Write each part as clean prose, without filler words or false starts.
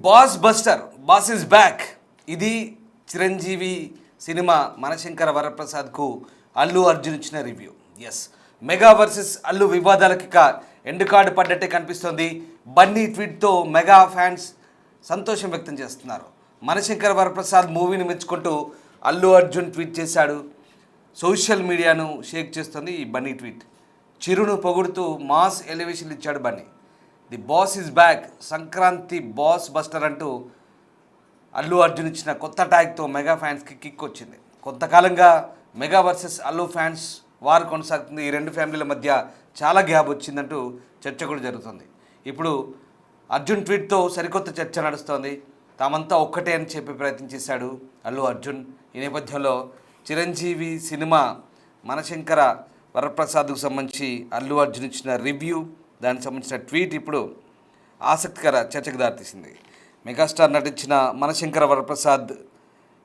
Boss buster boss is back. ఇది చిరంజీవి సినిమా మనశంకర వరప్రసాద్కు అల్లు అర్జున్ ఇచ్చిన review. Yes, mega versus Allu వివాదాలకి ఇక ఎండ్ కార్డు పడ్డట్టే కనిపిస్తోంది. బన్నీ ట్వీట్తో మెగా ఫ్యాన్స్ సంతోషం వ్యక్తం చేస్తున్నారు. మనశంకర వరప్రసాద్ మూవీని మెచ్చుకుంటూ అల్లు అర్జున్ ట్వీట్ చేశాడు. సోషల్ మీడియాను షేక్ చేస్తుంది ఈ బన్నీ ట్వీట్. చిరును పొగుడుతూ మాస్ ఎలివేషన్ ఇచ్చాడు Bunny. The boss is back, Sankranti boss buster అంటూ అల్లు అర్జున్ ఇచ్చిన కొత్త ట్యాగ్తో మెగా ఫ్యాన్స్కి కిక్ వచ్చింది. కొంతకాలంగా mega versus Allu fans war కొనసాగుతుంది. ఈ రెండు ఫ్యామిలీల మధ్య చాలా గ్యాప్ వచ్చిందంటూ చర్చ కూడా జరుగుతుంది. ఇప్పుడు అర్జున్ ట్వీట్తో సరికొత్త చర్చ నడుస్తోంది. తామంతా ఒక్కటే అని చెప్పే ప్రయత్నం చేశాడు అల్లు అర్జున్. ఈ నేపథ్యంలో చిరంజీవి సినిమా మనశంకర వరప్రసాద్కు సంబంధించి అల్లు అర్జున్ ఇచ్చిన రివ్యూ, దానికి సంబంధించిన ట్వీట్ ఇప్పుడు ఆసక్తికర చర్చకు దారితీసింది. మెగాస్టార్ నటించిన మనశంకర వరప్రసాద్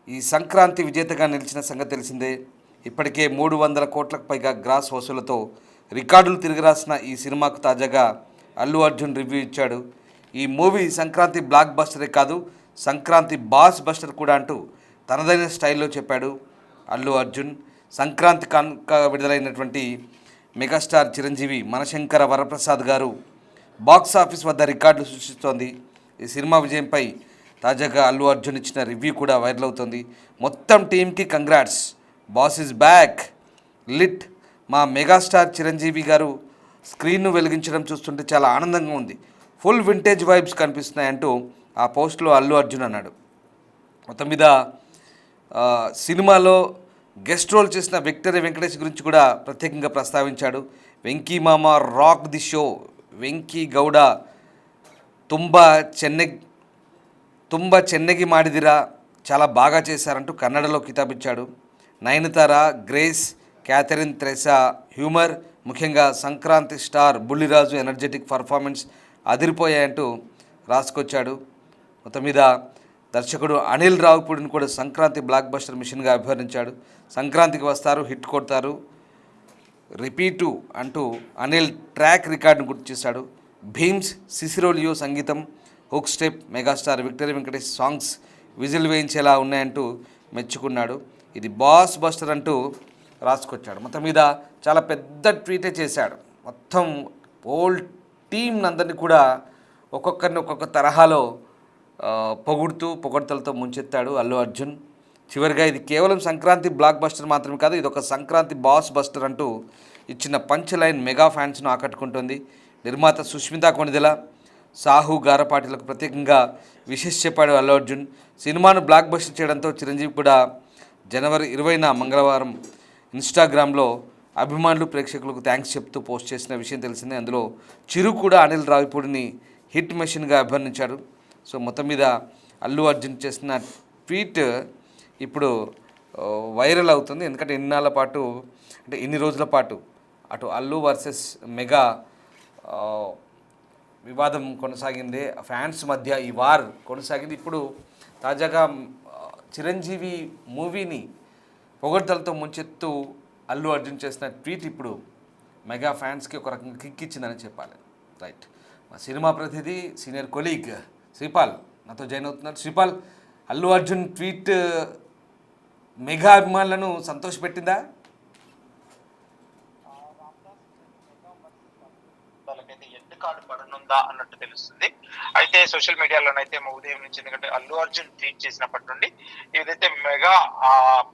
ఈ సంక్రాంతి విజేతగా నిలిచిన సంగతి తెలిసిందే. ఇప్పటికే 300 కోట్లకు పైగా గ్రాస్ వసూలతో రికార్డులు తిరిగిరాసిన ఈ సినిమాకు తాజాగా అల్లు అర్జున్ రివ్యూ ఇచ్చాడు. ఈ మూవీ సంక్రాంతి బ్లాక్ బస్టరే కాదు, సంక్రాంతి బాస్ బస్టర్ కూడా అంటూ తనదైన స్టైల్లో చెప్పాడు అల్లు అర్జున్. సంక్రాంతి కానుక విడుదలైనటువంటి మెగాస్టార్ చిరంజీవి మనశంకర వరప్రసాద్ గారు బాక్స్ ఆఫీస్ వద్ద రికార్డులు సృష్టిస్తోంది. ఈ సినిమా విజయంపై తాజాగా అల్లు అర్జున్ ఇచ్చిన రివ్యూ కూడా వైరల్ అవుతుంది. మొత్తం టీంకి congrats, boss is back, lit. మా మెగాస్టార్ చిరంజీవి గారు స్క్రీన్ను వెలిగించడం చూస్తుంటే చాలా ఆనందంగా ఉంది, ఫుల్ వింటేజ్ వైబ్స్ కనిపిస్తున్నాయంటూ ఆ పోస్ట్లో అల్లు అర్జున్ అన్నాడు. మొత్తం మీద సినిమాలో గెస్ట్ రోల్ చేసిన విక్టరీ వెంకటేష్ గురించి కూడా ప్రత్యేకంగా ప్రస్తావించాడు. వెంకీ మామ rock the show, Venky Gowda తుంబ చెన్నగి మాడిదిరా, చాలా బాగా చేశారంటూ కన్నడలో కితాబిచ్చాడు. నయనతార, గ్రేస్, క్యాథరిన్ థ్రెసా హ్యూమర్, ముఖ్యంగా Sankranti star Bulliraju energetic performance అదిరిపోయాయంటూ రాసుకొచ్చాడు. మొత్తం మీద దర్శకుడు అనిల్ రావిపూడిని కూడా సంక్రాంతి బ్లాక్ బస్టర్ మిషన్గా అభివర్ణించాడు. సంక్రాంతికి వస్తారు, హిట్ కొడతారు, రిపీటు అంటూ అనిల్ ట్రాక్ రికార్డును గుర్తు చేశాడు. భీమ్స్, సిసిరోలియో సంగీతం, hook step, megastar victory Venkatesh songs whistle వేయించేలా ఉన్నాయంటూ మెచ్చుకున్నాడు. ఇది బాస్ బస్టర్ అంటూ రాసుకొచ్చాడు. మొత్తం మీద చాలా పెద్ద ట్వీటే చేశాడు. మొత్తం హోల్ టీం అందరినీ కూడా ఒక్కొక్కరిని ఒక్కొక్క తరహాలో పొగడ్తలతో ముంచెత్తాడు అల్లు అర్జున్. చివరిగా ఇది కేవలం సంక్రాంతి బ్లాక్ బస్టర్ మాత్రమే కాదు, ఇది ఒక సంక్రాంతి బాస్ బస్టర్ అంటూ ఇచ్చిన పంచ్ లైన్ మెగా ఫ్యాన్స్ను ఆకట్టుకుంటుంది. నిర్మాత సుష్మితా కొణిదెల, సాహు గారపాటిలకు ప్రత్యేకంగా విషెస్ చెప్పాడు అల్లు అర్జున్. సినిమాను బ్లాక్ బస్టర్ చేయడంతో చిరంజీవి కూడా జనవరి 20న మంగళవారం ఇన్స్టాగ్రామ్లో అభిమానులు ప్రేక్షకులకు థ్యాంక్స్ చెప్తూ పోస్ట్ చేసిన విషయం తెలిసిందే. అందులో చిరు కూడా అనిల్ రావిపూడిని హిట్ మెషిన్గా అభివర్ణించాడు. సో మొత్తం మీద అల్లు అర్జున్ చేసిన ట్వీట్ ఇప్పుడు వైరల్ అవుతుంది. ఎందుకంటే ఇన్ని రోజుల పాటు అటు అల్లు వర్సెస్ మెగా వివాదం కొనసాగింది, ఫ్యాన్స్ మధ్య ఈ వార్ కొనసాగింది. ఇప్పుడు తాజాగా చిరంజీవి మూవీని పొగడ్తలతో ముంచెత్తూ అల్లు అర్జున్ చేసిన ట్వీట్ ఇప్పుడు మెగా ఫ్యాన్స్కి ఒక రకంగా కిక్ ఇచ్చిందని చెప్పాలి. రైట్, మా సినిమా ప్రతినిధి సీనియర్ కొలీగ్ శ్రీపాల్ నాతో జాయిన్ అవుతున్నారు. శ్రీపాల్, అల్లు అర్జున్ ట్వీట్ మెగా అభిమానులను సంతోషపెట్టిందా? ఎండ్ కార్డు పడనుందా అన్నట్టు తెలుస్తుంది. అయితే సోషల్ మీడియాలోనైతే ఉదయం నుంచి, ఎందుకంటే అల్లు అర్జున్ ట్వీట్ చేసినప్పటి నుండి ఏదైతే మెగా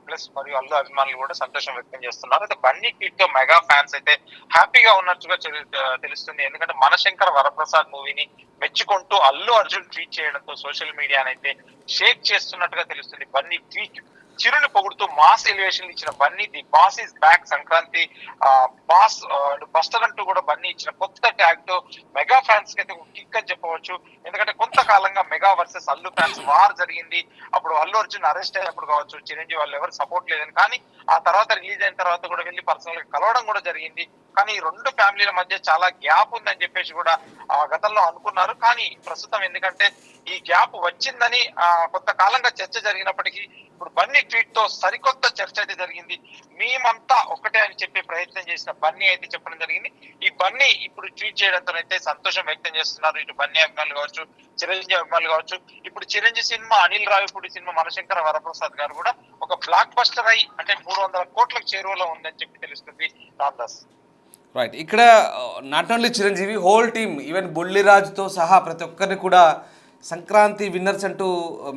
ప్లస్ మరియు అల్లు అభిమానులు కూడా సంతోషం వ్యక్తం చేస్తున్నారు. అయితే బన్నీ ట్వీట్ తో మెగా ఫ్యాన్స్ అయితే హ్యాపీగా ఉన్నట్టుగా తెలుస్తుంది. ఎందుకంటే మనశంకర వరప్రసాద్ మూవీని మెచ్చుకుంటూ అల్లు అర్జున్ ట్వీట్ చేయడంతో సోషల్ మీడియానైతే షేక్ చేస్తున్నట్టుగా తెలుస్తుంది. బన్నీ ట్వీట్ చిరుని పొగుడుతూ మాస్ ఎలివేషన్ ఇచ్చిన Bunny the boss is back, Sankranti boss buster అంటూ కూడా బన్నీ ఇచ్చిన కొత్త ట్యాగ్ తో మెగా ఫ్యాన్స్ కి అయితే కిక్ అని చెప్పవచ్చు. ఎందుకంటే కొంతకాలంగా mega versus Allu fans war జరిగింది. అప్పుడు అల్లు అర్జున్ అరెస్ట్ అయినప్పుడు కావచ్చు, చిరంజీవి వాళ్ళు ఎవరు సపోర్ట్ లేదని, కానీ ఆ తర్వాత రిలీజ్ అయిన తర్వాత కూడా వెళ్ళి పర్సనల్ గా కలవడం కూడా జరిగింది. కానీ ఈ రెండు ఫ్యామిలీల మధ్య చాలా గ్యాప్ ఉందని చెప్పేసి కూడా గతంలో అనుకున్నారు. కానీ ప్రస్తుతం ఎందుకంటే ఈ గ్యాప్ వచ్చిందని కొంతకాలంగా చర్చ జరిగినప్పటికీ ఇప్పుడు బన్నీ ట్వీట్ తో సరికొత్త చర్చ అయితే జరిగింది. మేమంతా ఒకటే అని చెప్పే ప్రయత్నం చేసిన బన్నీ అయితే చెప్పడం జరిగింది. ఈ బన్నీ ఇప్పుడు ట్వీట్ చేయడంతో అయితే సంతోషం వ్యక్తం చేస్తున్నారు. ఇటు బన్నీ అభిమానులు కావచ్చు, చిరంజీవి అభిమానులు కావచ్చు. ఇప్పుడు చిరంజీవి సినిమా, అనిల్ రావిపూడి సినిమా, మనశంకర వరప్రసాద్ గారు కూడా ఒక బ్లాక్ బస్టర్ అయి అంటే 300 కోట్లకు చేరువలో ఉందని చెప్పి తెలుస్తుంది రామ్దాస్. రైట్, ఇక్కడ not only Chiranjeevi, whole team, even బుల్లిరాజుతో సహా ప్రతి ఒక్కరిని కూడా సంక్రాంతి విన్నర్స్ అంటూ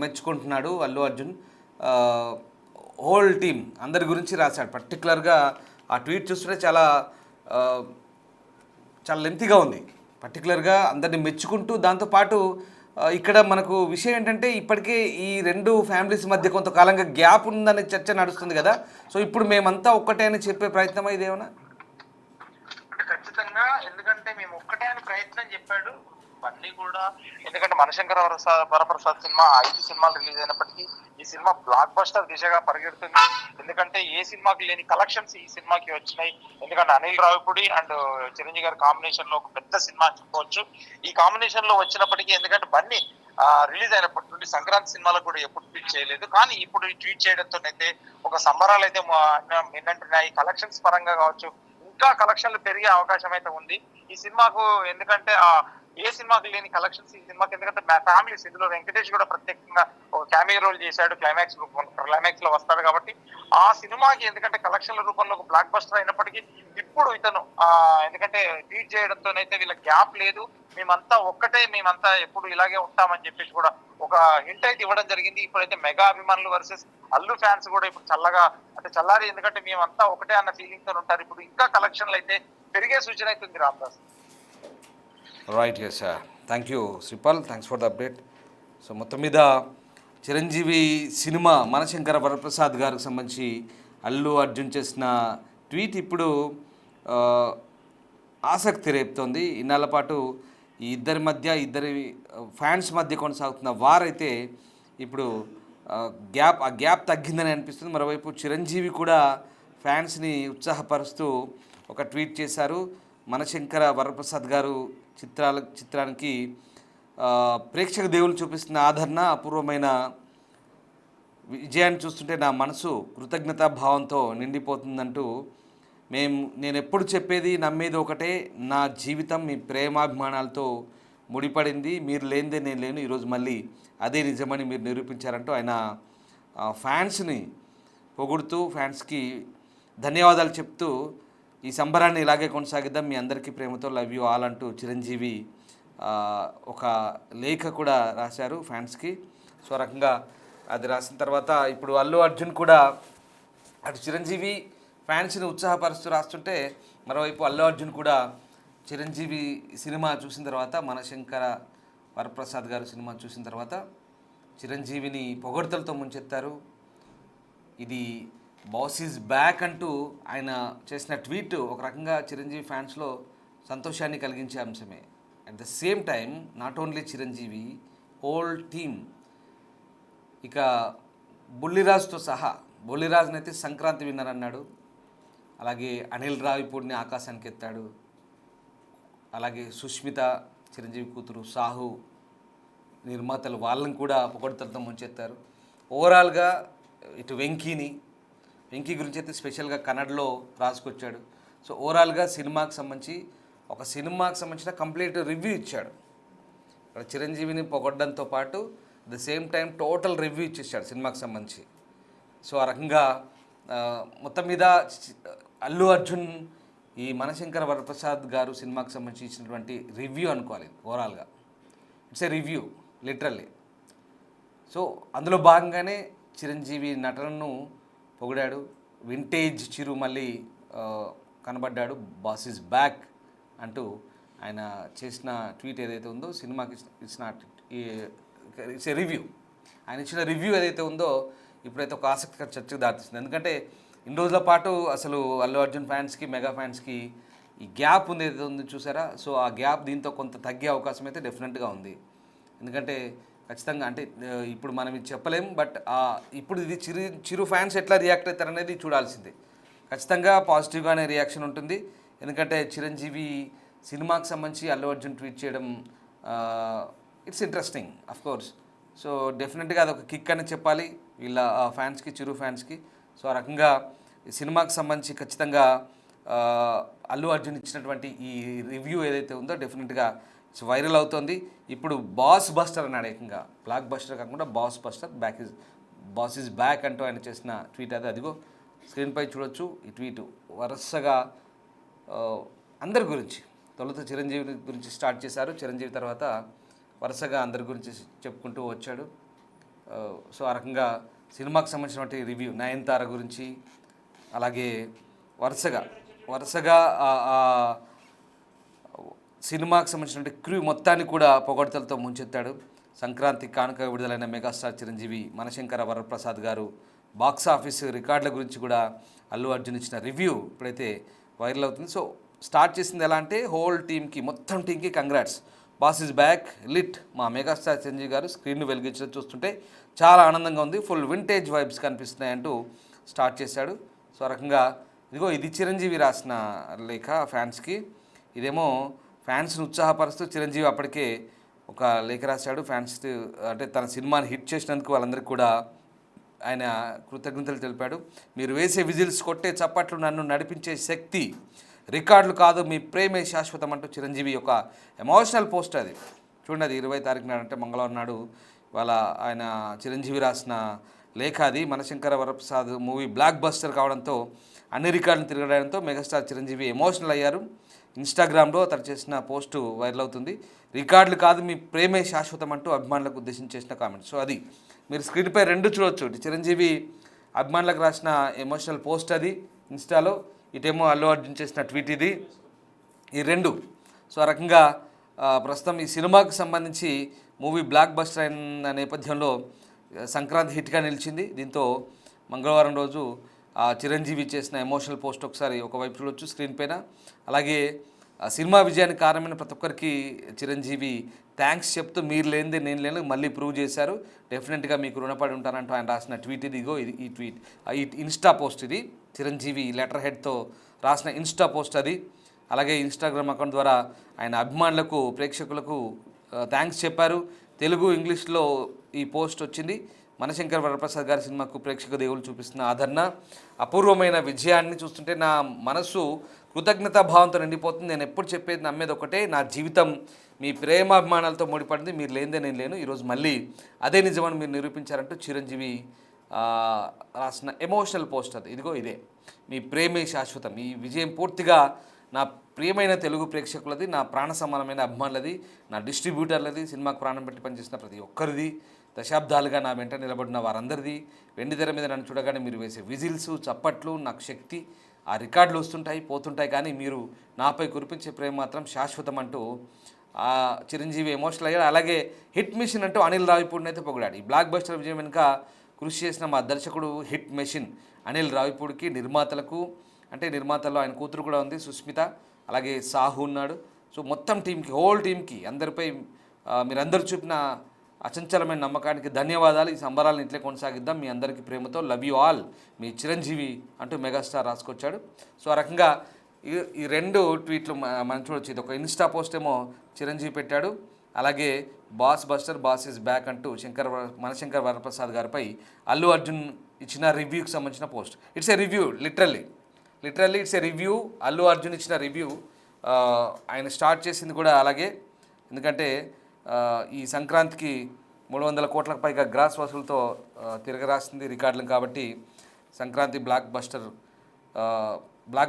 మెచ్చుకుంటున్నాడు అల్లు అర్జున్. హోల్ టీమ్ అందరి గురించి రాశాడు. పర్టికులర్గా ఆ ట్వీట్ చూస్తుంటే చాలా చాలా లెంతీగా ఉంది. పర్టికులర్గా అందరిని మెచ్చుకుంటూ దాంతోపాటు ఇక్కడ మనకు విషయం ఏంటంటే ఇప్పటికే ఈ రెండు ఫ్యామిలీస్ మధ్య కొంతకాలంగా గ్యాప్ ఉందనే చర్చ నడుస్తుంది కదా. సో ఇప్పుడు మేమంతా ఒక్కటే అని చెప్పే ప్రయత్నం ఇదేమన్నా? ఖచ్చితంగా, ఎందుకంటే మేము ఒక్కటే అని ప్రయత్నం చెప్పాడు బన్నీ కూడా. ఎందుకంటే మనశంకర వరప్రసాద్ సినిమా 5 సినిమాలు రిలీజ్ అయినప్పటికీ ఈ సినిమా బ్లాక్ బస్టర్ దిశగా పరిగెడుతుంది. ఎందుకంటే ఏ సినిమాకి లేని కలెక్షన్స్ ఈ సినిమాకి వచ్చినాయి. ఎందుకంటే అనిల్ రావిపూడి అండ్ చిరంజీవి గారి కాంబినేషన్ లో ఒక పెద్ద సినిమా చెప్పుకోవచ్చు. ఈ కాంబినేషన్ లో వచ్చినప్పటికీ ఎందుకంటే బన్నీ రిలీజ్ అయినప్పటి నుండి సంక్రాంతి సినిమాలో కూడా ఎప్పుడు ట్వీట్ చేయలేదు. కానీ ఇప్పుడు ఈ ట్వీట్ చేయడంతో అయితే ఒక సంబరాలు అయితే నిన్నంటున్నాయి. కలెక్షన్స్ పరంగా కావచ్చు, ఇంకా కలెక్షన్లు పెరిగే అవకాశం అయితే ఉంది ఈ సినిమాకు. ఎందుకంటే ఏ సినిమాకి లేని కలెక్షన్స్ ఈ సినిమాకి. ఎందుకంటే ఫ్యామిలీస్, ఇందులో వెంకటేష్ కూడా ప్రత్యేకంగా ఒక క్యామియో రోల్ చేశాడు, క్లైమాక్స్ లో వస్తాడు కాబట్టి ఆ సినిమాకి ఎందుకంటే కలెక్షన్ల రూపంలో ఒక బ్లాక్ బస్టర్ అయినప్పటికీ ఇప్పుడు ఇతను ఎందుకంటే ట్వీట్ చేయడంతోనైతే వీళ్ళ గ్యాప్ లేదు, మేమంతా ఒక్కటే, మేమంతా ఎప్పుడు ఇలాగే ఉంటామని చెప్పేసి కూడా ఒక హింట్ అయితే ఇవ్వడం జరిగింది. ఇప్పుడైతే మెగా అభిమానులు వర్సెస్ అల్లు ఫ్యాన్స్ కూడా ఇప్పుడు చల్లగా అంటే చల్లారి, ఎందుకంటే మేమంతా ఒకటే అన్న ఫీలింగ్ తో ఉంటారు. ఇప్పుడు ఇంకా కలెక్షన్లు అయితే పెరిగే సూచన అవుతుంది Ramdas. Right, yes sir, thank you Sripal, thanks for the update. So మొత్తం మీద చిరంజీవి సినిమా మనశంకర వరప్రసాద్ గారికి సంబంధించి అల్లు అర్జున్ చేసిన ట్వీట్ ఇప్పుడు ఆసక్తి రేపుతోంది. ఇన్నాళ్ళ పాటు ఈ ఇద్దరి ఫ్యాన్స్ మధ్య కొనసాగుతున్న వారైతే ఇప్పుడు గ్యాప్ తగ్గిందని అనిపిస్తుంది. మరోవైపు చిరంజీవి కూడా ఫ్యాన్స్ని ఉత్సాహపరుస్తూ ఒక ట్వీట్ చేశారు. మనశంకర వరప్రసాద్ గారు చిత్రానికి ప్రేక్షక దేవులు చూపిస్తున్న ఆదరణ, అపూర్వమైన విజయాన్ని చూస్తుంటే నా మనసు కృతజ్ఞతా భావంతో నిండిపోతుందంటూ నేను ఎప్పుడు చెప్పేది నమ్మేది ఒకటే, నా జీవితం మీ ప్రేమాభిమానాలతో ముడిపడింది, మీరు లేనిదే నేను లేను, ఈరోజు మళ్ళీ అదే నిజమని మీరు నిరూపించారంటూ ఆయన ఫ్యాన్స్ని పొగుడుతూ ఫ్యాన్స్కి ధన్యవాదాలు చెప్తూ ఈ సంబరాన్ని ఇలాగే కొనసాగిద్దాం, మీ అందరికీ ప్రేమతో, లవ్ యూ ఆల్ అంటూ చిరంజీవి ఒక లేఖ కూడా రాశారు ఫ్యాన్స్కి. సో రకంగా అది రాసిన తర్వాత ఇప్పుడు అల్లు అర్జున్ కూడా అటు చిరంజీవి ఫ్యాన్స్ని ఉత్సాహపరుస్తూ రాస్తుంటే, మరోవైపు అల్లు అర్జున్ కూడా చిరంజీవి సినిమా చూసిన తర్వాత, మనశంకర వరప్రసాద్ గారు సినిమా చూసిన తర్వాత చిరంజీవిని పొగడ్తలతో ముంచెత్తారు. ఇది బాస్ ఈజ్ బ్యాక్ అంటూ ఆయన చేసిన ట్వీట్ ఒక రకంగా చిరంజీవి ఫ్యాన్స్లో సంతోషాన్ని కలిగించే అంశమే. At the same time not only Chiranjeevi, whole team, ఇక బుల్లిరాజుతో సహా, బుల్లిరాజుని అయితే సంక్రాంతి విన్నర్ అన్నాడు, అలాగే అనిల్ రావిపూడిని ఆకాశానికి ఎత్తాడు, అలాగే సుష్మిత చిరంజీవి కూతురు, సాహు నిర్మాతలు వాళ్ళని కూడా పొగడ్తలతో ముంచెత్తారు. ఓవరాల్గా ఇటు వెంకీ గురించి అయితే స్పెషల్గా కన్నడలో రాసుకొచ్చాడు. సో ఓవరాల్గా సినిమాకి సంబంధించిన కంప్లీట్ రివ్యూ ఇచ్చాడు. ఇక్కడ చిరంజీవిని పొగడ్డంతో పాటు the same time total review ఇచ్చేసాడు సినిమాకి సంబంధించి. సో ఆ రకంగా మొత్తం మీద అల్లు అర్జున్ ఈ మనశంకర వరప్రసాద్ గారు సినిమాకి సంబంధించి ఇచ్చినటువంటి రివ్యూ అనుకోవాలి. ఓవరాల్గా it's a review literally. So అందులో భాగంగానే చిరంజీవి నటనను పొగిడాడు. వింటేజ్ చిరు మళ్ళీ కనబడ్డాడు, బాస్ ఈజ్ బ్యాక్ అంటూ ఆయన చేసిన ట్వీట్ ఏదైతే ఉందో, సినిమాకి ఇచ్చిన ఇట్స్ ఏ రివ్యూ, ఆయన ఇచ్చిన రివ్యూ ఏదైతే ఉందో ఇప్పుడైతే ఒక ఆసక్తికర చర్చకు దారితీస్తుంది. ఎందుకంటే ఇన్ని రోజుల పాటు అసలు అల్లు అర్జున్ ఫ్యాన్స్కి, మెగా ఫ్యాన్స్కి ఈ గ్యాప్ ఉంది ఏదైతే ఉంది చూసారా. సో ఆ గ్యాప్ దీంతో కొంత తగ్గే అవకాశం అయితే డెఫినెట్గా ఉంది. ఎందుకంటే ఖచ్చితంగా అంటే ఇప్పుడు మనం ఇది చెప్పలేం, బట్ ఇప్పుడు ఇది చిరు ఫ్యాన్స్ ఎట్లా రియాక్ట్ అవుతారు అనేది చూడాల్సిందే. ఖచ్చితంగా పాజిటివ్గానే రియాక్షన్ ఉంటుంది. ఎందుకంటే చిరంజీవి సినిమాకి సంబంధించి అల్లు అర్జున్ ట్వీట్ చేయడం it's interesting of course. So డెఫినెట్గా అదొక కిక్ అని చెప్పాలి వీళ్ళ ఫ్యాన్స్కి, చిరు ఫ్యాన్స్కి. సో ఆ రకంగా ఈ సినిమాకి సంబంధించి ఖచ్చితంగా అల్లు అర్జున్ ఇచ్చినటువంటి ఈ రివ్యూ ఏదైతే ఉందో డెఫినెట్గా ఇట్స్ వైరల్ అవుతుంది. ఇప్పుడు బాస్ బస్టర్ అన్నాడు, ఏకంగా బ్లాక్ బస్టర్ కాకుండా boss buster, boss is back అంటూ ఆయన చేసిన ట్వీట్ అది. అదిగో స్క్రీన్పై చూడొచ్చు. ఈ ట్వీట్ వరుసగా అందరి గురించి, తొలుత చిరంజీవి గురించి స్టార్ట్ చేశారు, చిరంజీవి తర్వాత వరుసగా అందరి గురించి చెప్పుకుంటూ వచ్చాడు. సో ఆ రకంగా సినిమాకి సంబంధించినటువంటి రివ్యూ, నయనతార గురించి, అలాగే వరుసగా సినిమాకి సంబంధించినటువంటి క్రూ మొత్తాన్ని కూడా పొగడ్తలతో ముంచెత్తాడు. సంక్రాంతి కానుక విడుదలైన మెగాస్టార్ చిరంజీవి మనశంకర వరప్రసాద్ గారు బాక్స్ ఆఫీస్ రికార్డుల గురించి కూడా అల్లు అర్జున్ ఇచ్చిన రివ్యూ ఇప్పుడైతే వైరల్ అవుతుంది. సో స్టార్ట్ చేసింది ఎలా అంటే హోల్ టీమ్కి, మొత్తం టీంకి congrats, boss is back, lit. మా మెగాస్టార్ చిరంజీవి గారు స్క్రీన్ను వెలిగించడం చూస్తుంటే చాలా ఆనందంగా ఉంది, ఫుల్ వింటేజ్ వైబ్స్ కనిపిస్తున్నాయంటూ స్టార్ట్ చేశాడు. సో ఆ రకంగా ఇదిగో ఇది చిరంజీవి రాసిన లేఖ ఫ్యాన్స్కి. ఇదేమో ఫ్యాన్స్ని ఉత్సాహపరుస్తూ చిరంజీవి అప్పటికే ఒక లేఖ రాశాడు ఫ్యాన్స్, అంటే తన సినిమాని హిట్ చేసినందుకు వాళ్ళందరికీ కూడా ఆయన కృతజ్ఞతలు తెలిపాడు. మీరు వేసే విజిల్స్, కొట్టే చప్పట్లు నన్ను నడిపించే శక్తి, రికార్డులు కాదు మీ ప్రేమే శాశ్వతం అంటూ చిరంజీవి ఒక ఎమోషనల్ పోస్ట్ అది. చూడండి, అది 20 తారీఖు నాడు అంటే మంగళవారం నాడు వాళ్ళ ఆయన చిరంజీవి రాసిన లేఖ అది. మనశంకర వరప్రసాద్ మూవీ బ్లాక్ బస్టర్ కావడంతో అన్ని రికార్డులు తిరగడంతో మెగాస్టార్ చిరంజీవి ఎమోషనల్ అయ్యారు. ఇన్స్టాగ్రామ్లో తను చేసిన పోస్టు వైరల్ అవుతుంది. రికార్డులు కాదు మీ ప్రేమే శాశ్వతం అంటూ అభిమానులకు ఉద్దేశించి చేసిన కామెంట్. సో అది మీరు స్క్రీన్పై రెండు చూడవచ్చు. చిరంజీవి అభిమానులకు రాసిన ఎమోషనల్ పోస్ట్ అది ఇన్స్టాలో, ఇటేమో అల్లు అర్జున్ చేసిన ట్వీట్ ఇది, ఈ రెండు. సో ఆ రకంగా ప్రస్తుతం ఈ సినిమాకు సంబంధించి మూవీ బ్లాక్ బస్టర్ అయిన నేపథ్యంలో సంక్రాంతి హిట్గా నిలిచింది. దీంతో మంగళవారం రోజు చిరంజీవి చేసిన ఎమోషనల్ పోస్ట్ ఒకసారి ఒకవైపు చూడొచ్చు స్క్రీన్ పైన. అలాగే సినిమా విజయానికి కారణమైన ప్రతి ఒక్కరికి చిరంజీవి థ్యాంక్స్ చెప్తూ మీరు లేనిదే నేను లేని మళ్ళీ ప్రూవ్ చేశారు, డెఫినెట్గా మీకు రుణపడి ఉంటానంటూ ఆయన రాసిన ట్వీట్ ఇది. ఇగో ఇది ఈ ట్వీట్, ఈ ఇన్స్టా పోస్ట్ ఇది, చిరంజీవి లెటర్ హెడ్తో రాసిన ఇన్స్టా పోస్ట్ అది. అలాగే ఇన్స్టాగ్రామ్ అకౌంట్ ద్వారా ఆయన అభిమానులకు, ప్రేక్షకులకు థ్యాంక్స్ చెప్పారు. తెలుగు, ఇంగ్లీష్లో ఈ పోస్ట్ వచ్చింది. మనశంకర వరప్రసాద్ గారి సినిమాకు ప్రేక్షక దేవులు చూపిస్తున్న ఆదరణ, అపూర్వమైన విజయాన్ని చూస్తుంటే నా మనసు కృతజ్ఞతా భావంతో నిండిపోతుంది. నేను ఎప్పుడు చెప్పేది నమ్మేది ఒకటే, నా జీవితం మీ ప్రేమాభిమానాలతో ముడిపడింది, మీరు లేనిదే నేను లేను, ఈరోజు మళ్ళీ అదే నిజమని మీరు నిరూపించారంటూ చిరంజీవి రాసిన ఎమోషనల్ పోస్ట్ అది. ఇదిగో ఇదే, మీ ప్రేమే శాశ్వతం. ఈ విజయం పూర్తిగా నా ప్రియమైన తెలుగు ప్రేక్షకులది, నా ప్రాణ సమానమైన అభిమానులది, నా డిస్ట్రిబ్యూటర్లది, సినిమాకు ప్రాణం పెట్టి పనిచేసిన ప్రతి ఒక్కరిది, దశాబ్దాలుగా నా వెంట నిలబడిన వారందరిది. వెండితెర మీద నన్ను చూడగానే మీరు వేసే విజిల్స్, చప్పట్లు నాకు శక్తి. ఆ రికార్డులు వస్తుంటాయి, పోతుంటాయి, కానీ మీరు నాపై కురిపించే ప్రేమ మాత్రం శాశ్వతం అంటూ చిరంజీవి ఎమోషనల్ అయ్యాడు. అలాగే హిట్ మిషన్ అంటూ అనిల్ రావిపూడిని అయితే పొగిడాడు. ఈ బ్లాక్ బస్టర్ విజయం వెనుక కృషి చేసిన మా దర్శకుడు హిట్ మెషిన్ అనిల్ రావిపూడికి, నిర్మాతలకు, అంటే నిర్మాతల్లో ఆయన కూతురు కూడా ఉంది సుస్మిత, అలాగే సాహు ఉన్నాడు. సో మొత్తం టీంకి, హోల్ టీంకి, అందరిపై మీరందరూ చూపిన అచంచలమైన నమ్మకానికి ధన్యవాదాలు. ఈ సంబరాలను ఇట్లే కొనసాగిద్దాం, మీ అందరికీ ప్రేమతో, లవ్ యూ ఆల్, మీ చిరంజీవి అంటూ మెగాస్టార్ రాసుకొచ్చాడు. సో ఆ రకంగా ఈ రెండు ట్వీట్లు మనం చూడొచ్చు. ఇది ఒక ఇన్స్టా పోస్ట్ ఏమో చిరంజీవి పెట్టాడు, అలాగే boss buster, boss is back అంటూ మనశంకర్ వరప్రసాద్ గారిపై అల్లు అర్జున్ ఇచ్చిన రివ్యూకి సంబంధించిన post. It's a review, literally it's a review. Allu Arjun ఇచ్చిన రివ్యూ ఆయన స్టార్ట్ చేసింది కూడా అలాగే. ఎందుకంటే ఈ సంక్రాంతికి 300 కోట్లకు పైగా గ్రాస్ వసూలుతో తిరగరాస్తుంది రికార్డులు కాబట్టి సంక్రాంతి బ్లాక్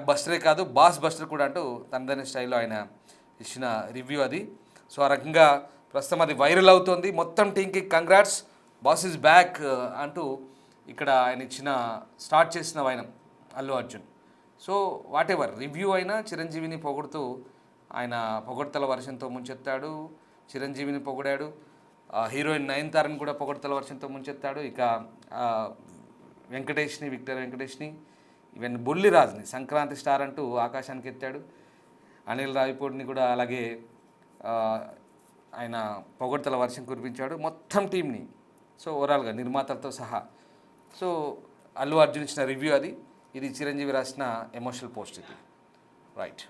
బస్టరే కాదు, బాస్ బస్టర్ కూడా అంటూ తనదైన స్టైల్లో ఆయన ఇచ్చిన రివ్యూ అది. సో ఆ రకంగా ప్రస్తుతం అది వైరల్ అవుతుంది. మొత్తం టీంకి కంగ్రాట్స్, బాస్ ఇస్ బ్యాక్ అంటూ ఇక్కడ ఆయన స్టార్ట్ చేసిన వైనం Allu Arjun. So what ever review అయినా చిరంజీవిని పొగుడుతూ ఆయన పొగడ్తల వర్షంతో ముంచెత్తాడు, చిరంజీవిని పొగిడాడు, హీరోయిన్ నయనతారని కూడా పొగడ్తల వర్షంతో ముంచెత్తాడు. ఇక విక్టర్ వెంకటేష్ని, ఈవెన్ బుల్లిరాజుని సంక్రాంతి స్టార్ అంటూ ఆకాశానికి ఎత్తాడు. అనిల్ రావిపూడిని కూడా అలాగే ఆయన పొగడ్తల వర్షం కురిపించాడు, మొత్తం టీంని. సో ఓవరాల్గా నిర్మాతలతో సహా. సో అల్లు అర్జున్ ఇచ్చిన రివ్యూ అది. ఇది చిరంజీవి రాసిన ఎమోషనల్ పోస్ట్ ఇది. రైట్.